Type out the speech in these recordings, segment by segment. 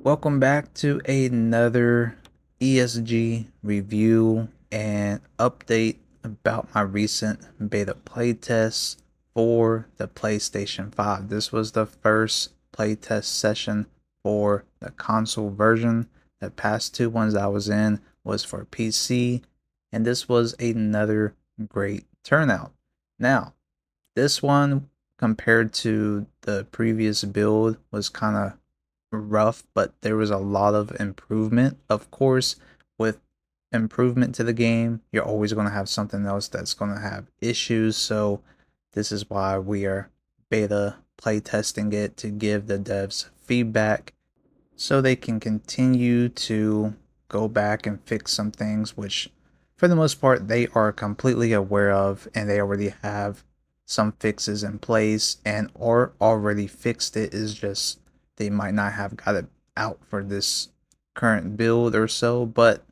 Welcome back to another ESG review and update about my recent beta playtest for the PlayStation 5. This was the first playtest session for the console version. The past two ones I was in was for PC, and this was another great turnout. Now, this one compared to the previous build was kind of rough, but there was a lot of improvement. Of course, with improvement to the game, you're always going to have something else that's going to have issues. So, this is why we are beta playtesting it to give the devs feedback so they can continue to go back and fix some things, which for the most part they are completely aware of and they already have some fixes in place and or already fixed it. Is just they might not have got it out for this current build or so, but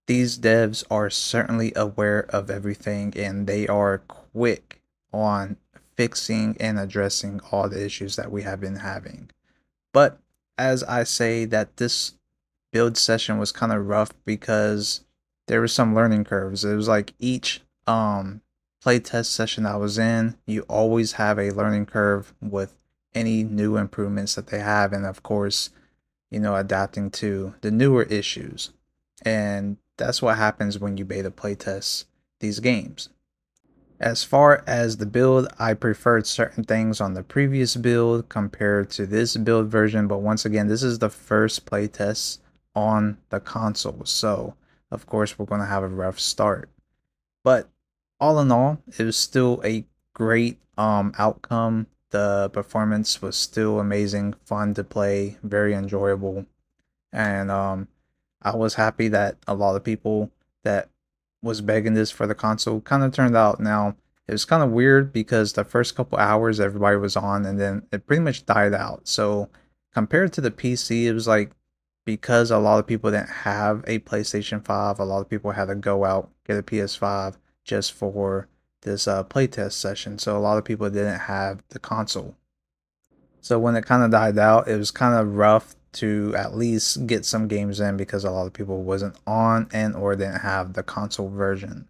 these devs are certainly aware of everything and they are quick on fixing and addressing all the issues that we have been having. But as I say that this build session was kind of rough because there were some learning curves. It was like each playtest session I was in, you always have a learning curve with any new improvements that they have, and of course, adapting to the newer issues. And that's what happens when you beta playtest these games. As far as the build, I preferred certain things on the previous build compared to this build version, but once again, this is the first playtest on the console, so of course we're going to have a rough start. But all in all, it was still a great outcome. The performance was still amazing, fun to play, very enjoyable, and I was happy that a lot of people that was begging this for the console kind of turned out. Now it was kind of weird because the first couple hours everybody was on, and then it pretty much died out. So compared to the PC, it was like because a lot of people didn't have a PlayStation 5, a lot of people had to go out get a PS5 just for this playtest session. So a lot of people didn't have the console. So when it kind of died out, it was kind of rough to at least get some games in because a lot of people wasn't on and or didn't have the console version.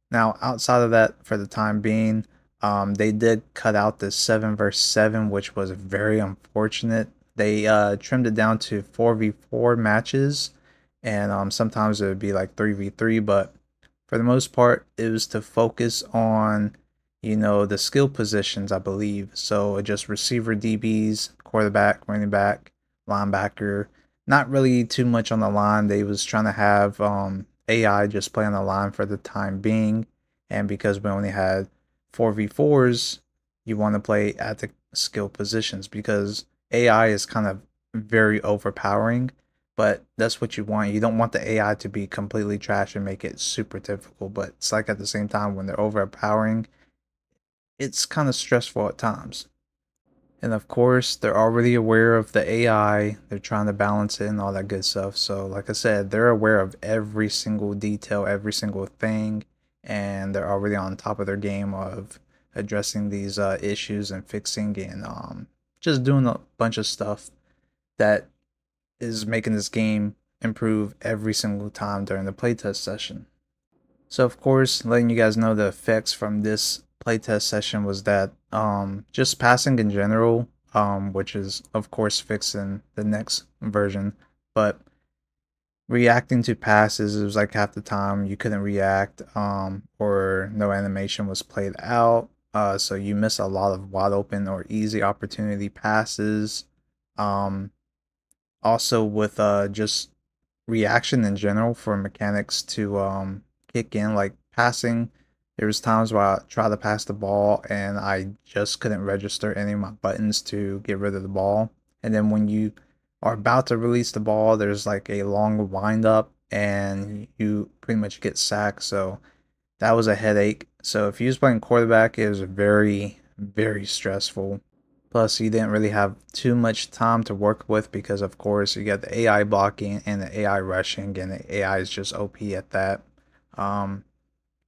Now, outside of that, for the time being, they did cut out the 7 versus 7, which was very unfortunate. They trimmed it down to 4v4 matches, and sometimes it would be like 3v3, but for the most part, it was to focus on, the skill positions, I believe. So just receiver DBs, quarterback, running back, linebacker. Not really too much on the line. They was trying to have AI just play on the line for the time being. And because we only had 4v4s, you want to play at the skill positions because AI is kind of very overpowering, but that's what you want. You don't want the AI to be completely trash and make it super difficult, but it's like at the same time when they're overpowering, it's kind of stressful at times. And of course, they're already aware of the AI. They're trying to balance it and all that good stuff. So, like I said, they're aware of every single detail, every single thing, and they're already on top of their game of addressing these issues and fixing and just doing a bunch of stuff that is making this game improve every single time during the playtest session. So of course, letting you guys know the effects from this playtest session was that just passing in general, which is of course fixed in the next version, but reacting to passes, it was like half the time you couldn't react, or no animation was played out. So you miss a lot of wide open or easy opportunity passes. Um, Also with just reaction in general for mechanics to kick in, like passing. There was times where I tried to pass the ball and I just couldn't register any of my buttons to get rid of the ball. And then when you are about to release the ball, there's like a long wind up and you pretty much get sacked. So that was a headache. So if you was playing quarterback, it was very, very stressful. Plus, you didn't really have too much time to work with because, of course, you got the AI blocking and the AI rushing, and the AI is just OP at that. Um,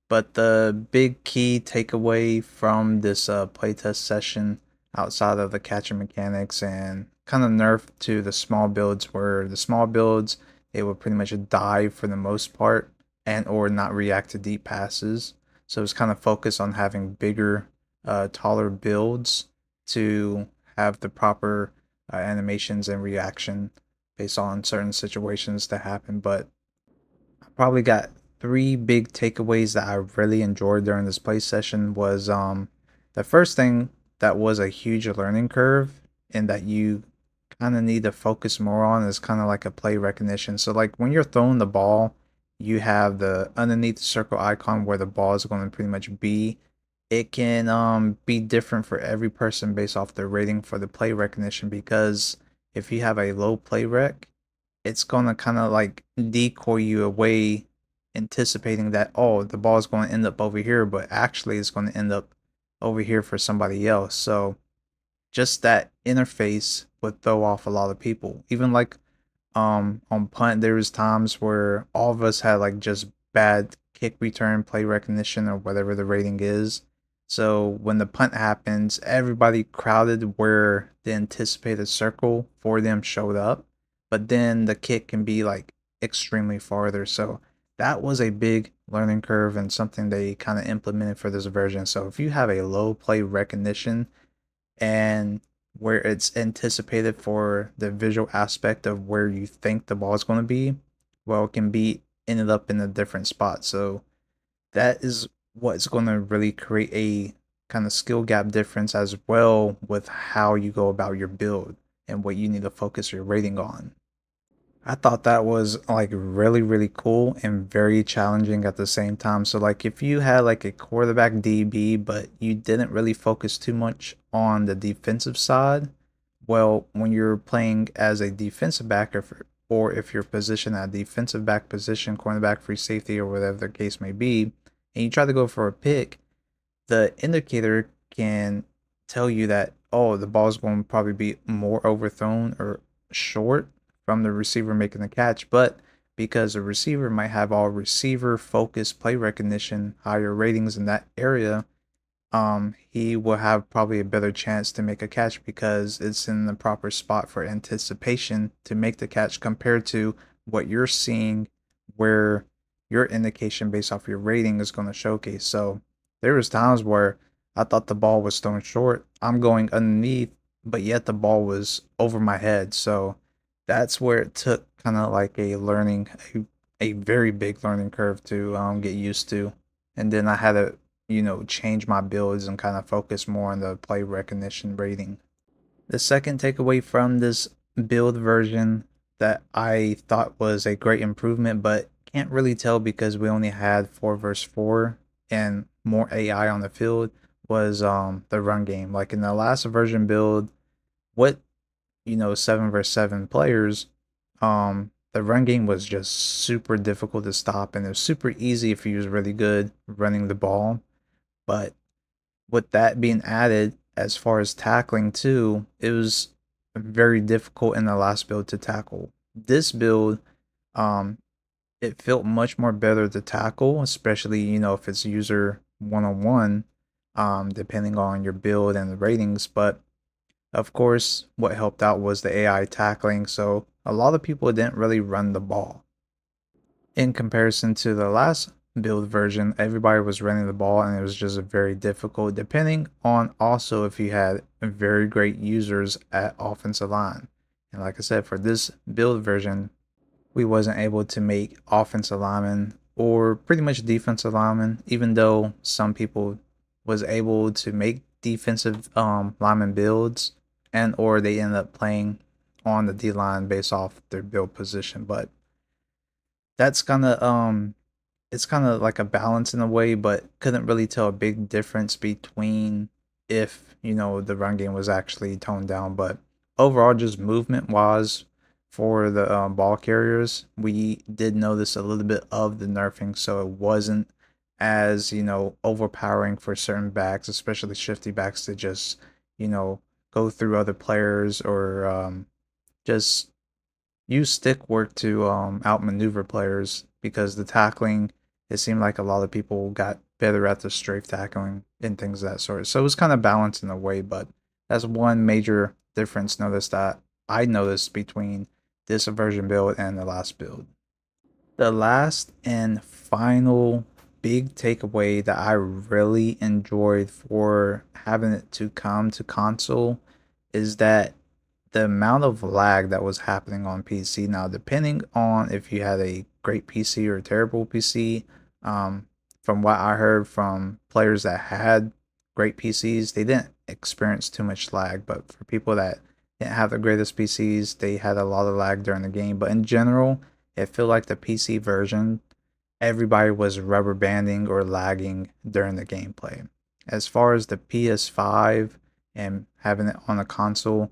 but the big key takeaway from this playtest session, outside of the catching mechanics and kind of nerfed to the small builds, where the small builds they would pretty much die for the most part and or not react to deep passes. So it's kind of focused on having bigger, taller builds to have the proper animations and reaction based on certain situations that happen. But I probably got three big takeaways that I really enjoyed during this play session. Was the first thing that was a huge learning curve and that you kind of need to focus more on is kind of like a play recognition. So like when you're throwing the ball, you have the underneath the circle icon where the ball is going to pretty much be. It can be different for every person based off their rating for the play recognition, because if you have a low play rec, it's gonna kind of like decoy you away, anticipating that, oh, the ball is going to end up over here, but actually it's going to end up over here for somebody else. So just that interface would throw off a lot of people. Even like on punt, there was times where all of us had like just bad kick return play recognition or whatever the rating is. So when the punt happens, everybody crowded where the anticipated circle for them showed up, but then the kick can be like extremely farther. So that was a big learning curve and something they kind of implemented for this version. So if you have a low play recognition and where it's anticipated for the visual aspect of where you think the ball is going to be, well, it can be ended up in a different spot. So that is what's going to really create a kind of skill gap difference as well with how you go about your build and what you need to focus your rating on. I thought that was like really, really cool and very challenging at the same time. So like if you had like a quarterback DB, but you didn't really focus too much on the defensive side, well, when you're playing as a defensive back, or if you're positioned at defensive back position, cornerback, free safety, or whatever the case may be, and you try to go for a pick, the indicator can tell you that, oh, the ball's going to probably be more overthrown or short from the receiver making the catch. But because the receiver might have all receiver focused play recognition, higher ratings in that area, he will have probably a better chance to make a catch because it's in the proper spot for anticipation to make the catch compared to what you're seeing, where your indication based off your rating is going to showcase. So there was times where I thought the ball was thrown short. I'm going underneath, but yet the ball was over my head. So that's where it took kind of like a very big learning curve to get used to. And then I had to, change my builds and kind of focus more on the play recognition rating. The second takeaway from this build version that I thought was a great improvement, but can't really tell because we only had 4 versus 4 and more AI on the field, was the run game. Like in the last version build, what 7 versus 7 players, the run game was just super difficult to stop, and it was super easy if you was really good running the ball. But with that being added, as far as tackling too, it was very difficult in the last build to tackle. This build, um, it felt much more better to tackle, especially if it's user 1-on-1, depending on your build and the ratings. But of course, what helped out was the AI tackling, so a lot of people didn't really run the ball. In comparison to the last build version, everybody was running the ball and it was just very difficult, depending on also if you had very great users at offensive line. And like I said, for this build version, we wasn't able to make offensive linemen or pretty much defensive linemen, even though some people was able to make defensive lineman builds, and or they end up playing on the D line based off their build position. But that's kind of it's kind of like a balance in a way, but couldn't really tell a big difference between if the run game was actually toned down. But overall, just movement wise, for the ball carriers, we did notice a little bit of the nerfing, so it wasn't as overpowering for certain backs, especially shifty backs, to just you know go through other players, or just use stick work to outmaneuver players, because the tackling, it seemed like a lot of people got better at the strafe tackling and things of that sort. So it was kind of balanced in a way, but that's one major difference. Notice that. I noticed between this version build and the last build. The last and final big takeaway that I really enjoyed for having it to come to console is that the amount of lag that was happening on PC. Now, depending on if you had a great PC or a terrible PC, um, from what I heard from players that had great PCs, they didn't experience too much lag. But for people that didn't have the greatest PCs, they had a lot of lag during the game. But in general, it felt like the PC version, everybody was rubber banding or lagging during the gameplay. As far as the PS5 and having it on a console,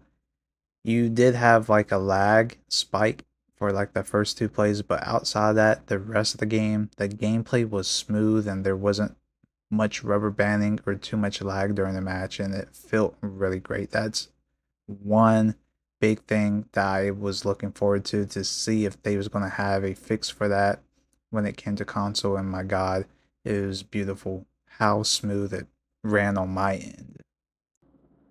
you did have like a lag spike for like the first two plays, but outside of that, the rest of the game, the gameplay was smooth and there wasn't much rubber banding or too much lag during the match, and it felt really great. That's one big thing that I was looking forward to see if they was gonna have a fix for that when it came to console. And my God, it was beautiful how smooth it ran on my end.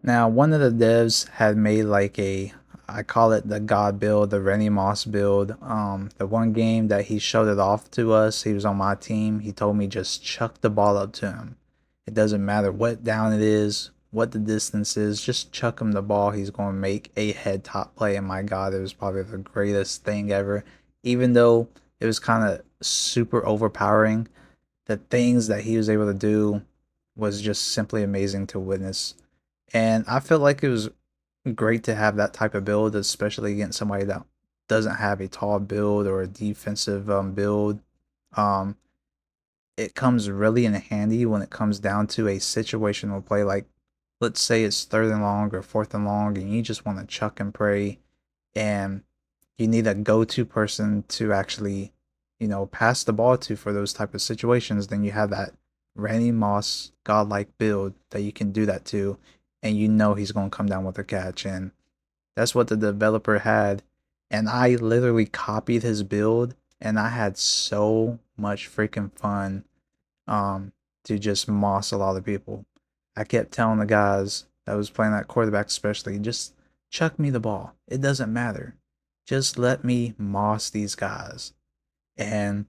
Now, one of the devs had made like I call it the God build, the Rennie Moss build. The one game that he showed it off to us, he was on my team. He told me just chuck the ball up to him. It doesn't matter what down it is, what the distance is, just chuck him the ball. He's going to make a head top play. And my God, it was probably the greatest thing ever. Even though it was kind of super overpowering, the things that he was able to do was just simply amazing to witness. And I feel like it was great to have that type of build, especially against somebody that doesn't have a tall build or a defensive build. Um, it comes really in handy when it comes down to a situational play. Like, let's say it's third and long or fourth and long, and you just want to chuck and pray, and you need a go-to person to actually, pass the ball to for those type of situations. Then you have that Randy Moss godlike build that you can do that to, and he's going to come down with a catch. And that's what the developer had. And I literally copied his build, and I had so much freaking fun to just moss a lot of people. I kept telling the guys that was playing that quarterback, especially, just chuck me the ball. It doesn't matter. Just let me moss these guys. And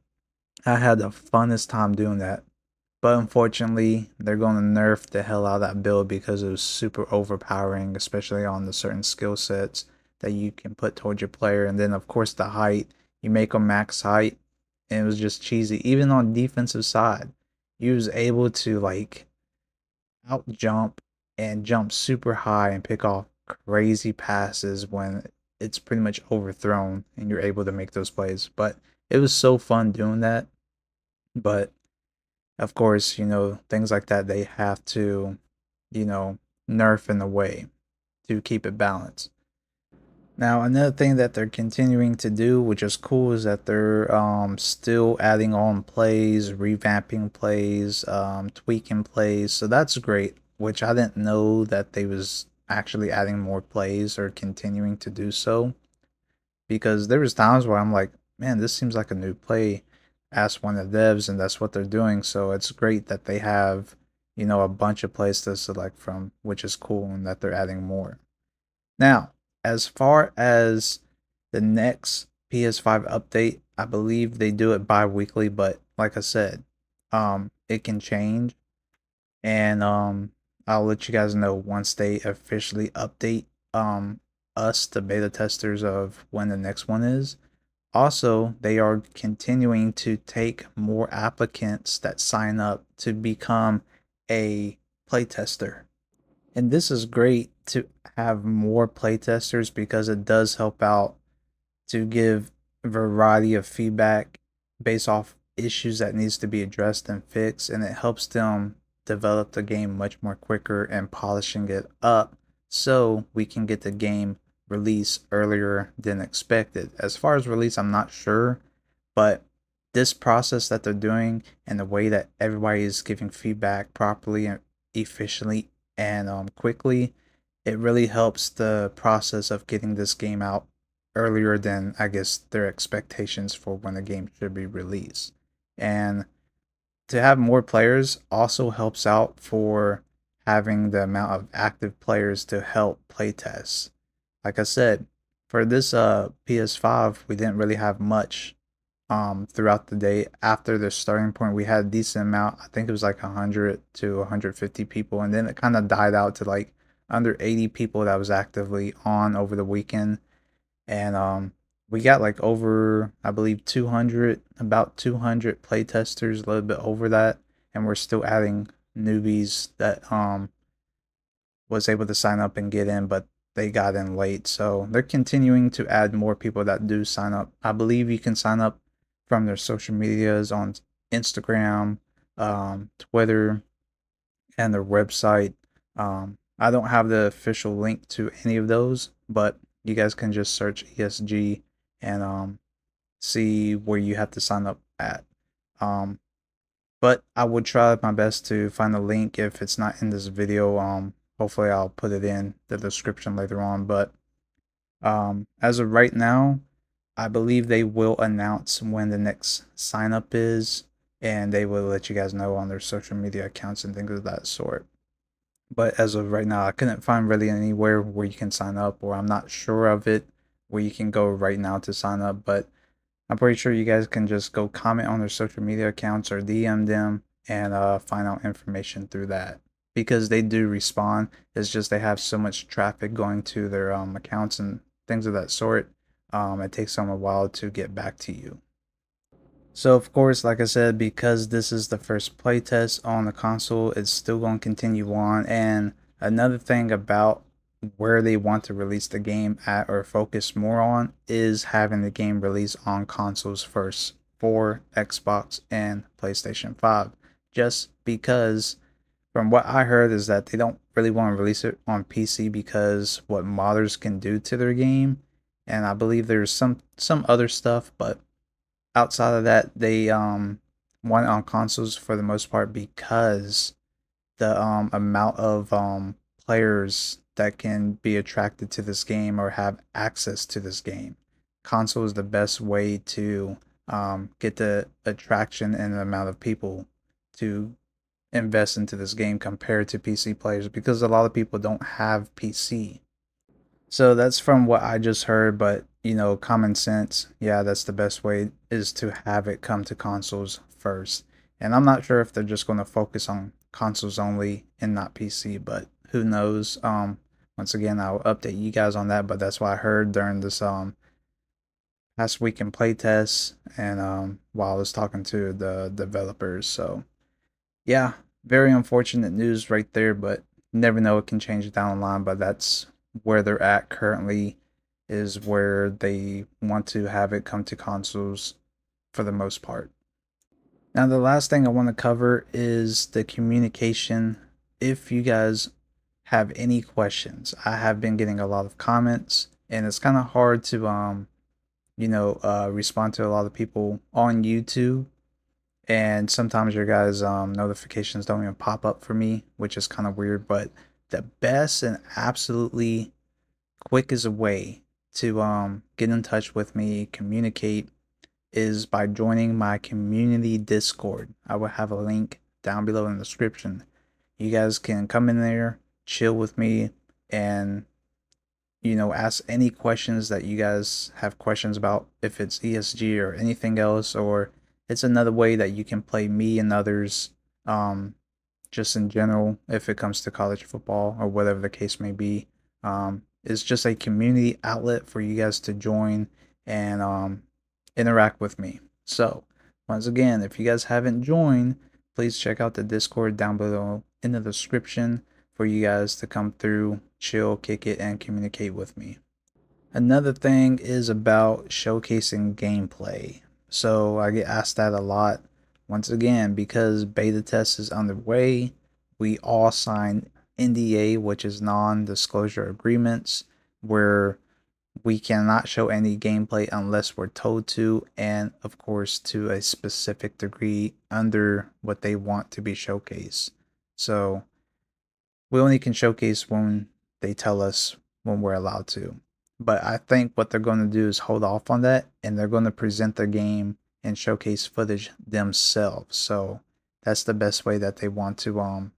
I had the funnest time doing that. But unfortunately, they're going to nerf the hell out of that build because it was super overpowering, especially on the certain skill sets that you can put towards your player. And then, of course, the height. You make them max height, and it was just cheesy. Even on defensive side, you was able to like out jump and jump super high and pick off crazy passes when it's pretty much overthrown and you're able to make those plays. But it was so fun doing that. But of course, things like that, they have to, you know, nerf in a way to keep it balanced. Now, another thing that they're continuing to do, which is cool, is that they're still adding on plays, revamping plays, tweaking plays. So that's great, which I didn't know that they was actually adding more plays or continuing to do so. Because there was times where I'm like, man, this seems like a new play. Ask one of the devs, and that's what they're doing. So it's great that they have, a bunch of plays to select from, which is cool, and that they're adding more. Now, as far as the next PS5 update, I believe they do it bi-weekly, but like I said, it can change, and I'll let you guys know once they officially update us, the beta testers, of when the next one is. Also, they are continuing to take more applicants that sign up to become a playtester. And this is great to have more playtesters because it does help out to give a variety of feedback based off issues that needs to be addressed and fixed, and it helps them develop the game much more quicker and polishing it up so we can get the game released earlier than expected. As far as release, I'm not sure, but this process that they're doing and the way that everybody is giving feedback properly and efficiently and quickly, it really helps the process of getting this game out earlier than, I guess, their expectations for when the game should be released. And to have more players also helps out for having the amount of active players to help playtest. Like I said, For this PS5, we didn't really have much throughout the day. After the starting point, we had a decent amount. I think it was like 100 to 150 people, and then it kind of died out to like under 80 people that was actively on over the weekend. And we got like over, I believe, 200, about 200 playtesters, a little bit over that, and we're still adding newbies that was able to sign up and get in, but they got in late. So they're continuing to add more people that do sign up. I believe you can sign up from their social medias on Instagram, Twitter, and their website. I don't have the official link to any of those, but you guys can just search ESG and see where you have to sign up at. Um, but I would try my best to find a link if it's not in this video. Hopefully I'll put it in the description later on. But as of right now, I believe they will announce when the next sign up is, and they will let you guys know on their social media accounts and things of that sort. But as of right now, I couldn't find really anywhere where you can sign up, or I'm not sure of it where you can go right now to sign up. But I'm pretty sure you guys can just go comment on their social media accounts or DM them and find out information through that because they do respond. It's just they have so much traffic going to their accounts and things of that sort. It takes them a while to get back to you. So of course, like I said, because this is the first playtest on the console, it's still going to continue on. And another thing about where they want to release the game at or focus more on is having the game released on consoles first for Xbox and PlayStation 5. Just because from what I heard is that they don't really want to release it on PC because what modders can do to their game. And I believe there's some other stuff, but outside of that, they want it on consoles for the most part because the amount of players that can be attracted to this game or have access to this game. Console is the best way to get the attraction and the amount of people to invest into this game compared to PC players because a lot of people don't have PC. So that's from what I just heard, but common sense, yeah, that's the best way is to have it come to consoles first. And I'm not sure if they're just going to focus on consoles only and not PC, but who knows? Once again, I'll update you guys on that, but that's what I heard during this past week in playtests and while I was talking to the developers. So yeah, very unfortunate news right there, but you never know, it can change down the line. But that's where they're at currently, is where they want to have it come to consoles for the most part. Now, the last thing I want to cover is the communication. If you guys have any questions, I have been getting a lot of comments, and it's kind of hard to respond to a lot of people on YouTube, and sometimes your guys' notifications don't even pop up for me, which is kind of weird. But the best and absolutely quickest way to get in touch with me, communicate, is by joining my community Discord. I will have a link down below in the description. You guys can come in there, chill with me, and ask any questions that you guys have questions about, if it's ESG or anything else, or it's another way that you can play me and others, um, just in general, if it comes to college football or whatever the case may be. It's just a community outlet for you guys to join and interact with me. So, once again, if you guys haven't joined, please check out the Discord down below in the description for you guys to come through, chill, kick it, and communicate with me. Another thing is about showcasing gameplay. So I get asked that a lot. Once again, because beta test is underway, we all sign NDA, which is non-disclosure agreements, where we cannot show any gameplay unless we're told to, and of course to a specific degree under what they want to be showcased. So we only can showcase when they tell us when we're allowed to. But I think what they're going to do is hold off on that, and they're going to present their game and showcase footage themselves. So that's the best way that they want to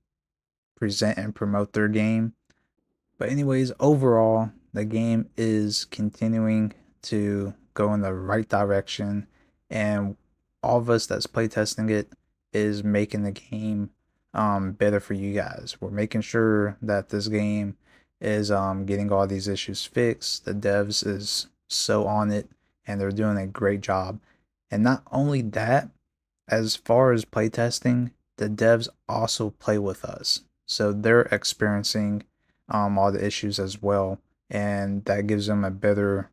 present and promote their game. But anyways, overall, The game is continuing to go in the right direction, and all of us that's playtesting it is making the game better for you guys. We're making sure that this game is getting all these issues fixed. The devs is so on it, and they're doing a great job. And not only that, as far as playtesting, the devs also play with us. So they're experiencing all the issues as well. And that gives them a better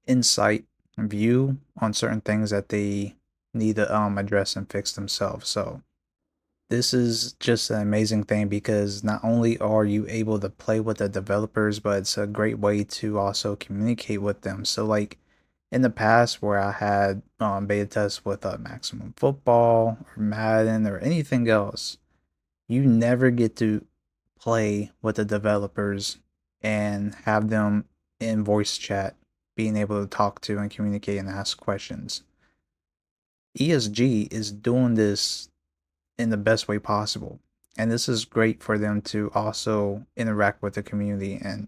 insight view on certain things that they need to address and fix themselves. So this is just an amazing thing because not only are you able to play with the developers, but it's a great way to also communicate with them. So like in the past where I had beta tests with Maximum Football or Madden or anything else, you never get to play with the developers and have them in voice chat, being able to talk to and communicate and ask questions. ESG is doing this in the best way possible. And this is great for them to also interact with the community, and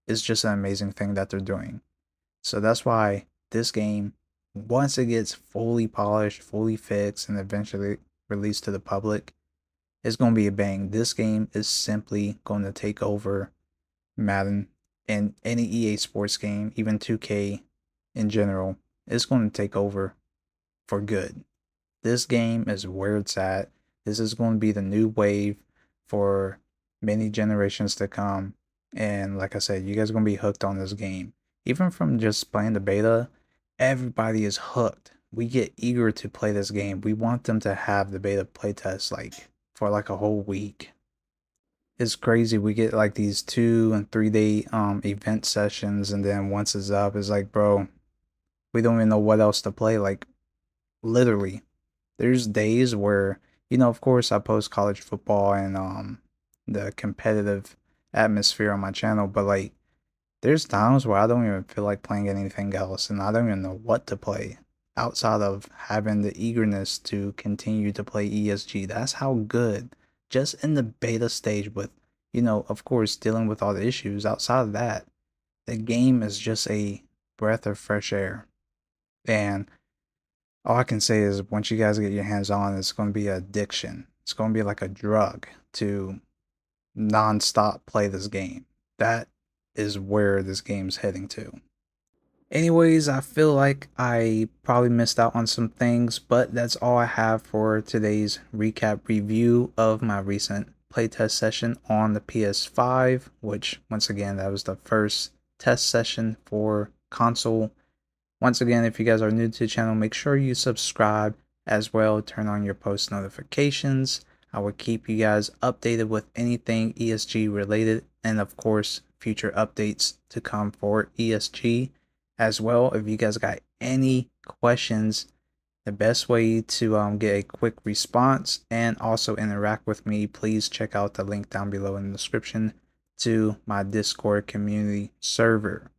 it's just an amazing thing that they're doing. So that's why this game, once it gets fully polished, fully fixed, and eventually released to the public, is going to be a bang. This game is simply going to take over Madden and any EA Sports game, even 2K in general. It's going to take over for good. This game is where it's at. This is going to be the new wave for many generations to come. And like I said, you guys are going to be hooked on this game. Even from just playing the beta, everybody is hooked. We get eager to play this game. We want them to have the beta playtest like for like a whole week. It's crazy. We get like these 2 and 3 day event sessions, and then once it's up, it's like, bro, we don't even know what else to play. Like literally, there's days where, of course I post college football and the competitive atmosphere on my channel, but like there's times where I don't even feel like playing anything else and I don't even know what to play outside of having the eagerness to continue to play ESG. That's how good, just in the beta stage with, of course dealing with all the issues outside of that, the game is just a breath of fresh air. And all I can say is once you guys get your hands on, it's going to be an addiction. It's going to be like a drug to nonstop play this game. That is where this game's heading to. Anyways, I feel like I probably missed out on some things, but that's all I have for today's recap review of my recent playtest session on the PS5, which once again, that was the first test session for console. Once again, if you guys are new to the channel, make sure you subscribe as well. Turn on your post notifications. I will keep you guys updated with anything ESG related, and of course, future updates to come for ESG as well. If you guys got any questions, the best way to get a quick response and also interact with me, please check out the link down below in the description to my Discord community server.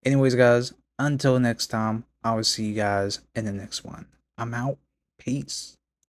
Anyways, guys, until next time, I will see you guys in the next one. I'm out. Peace.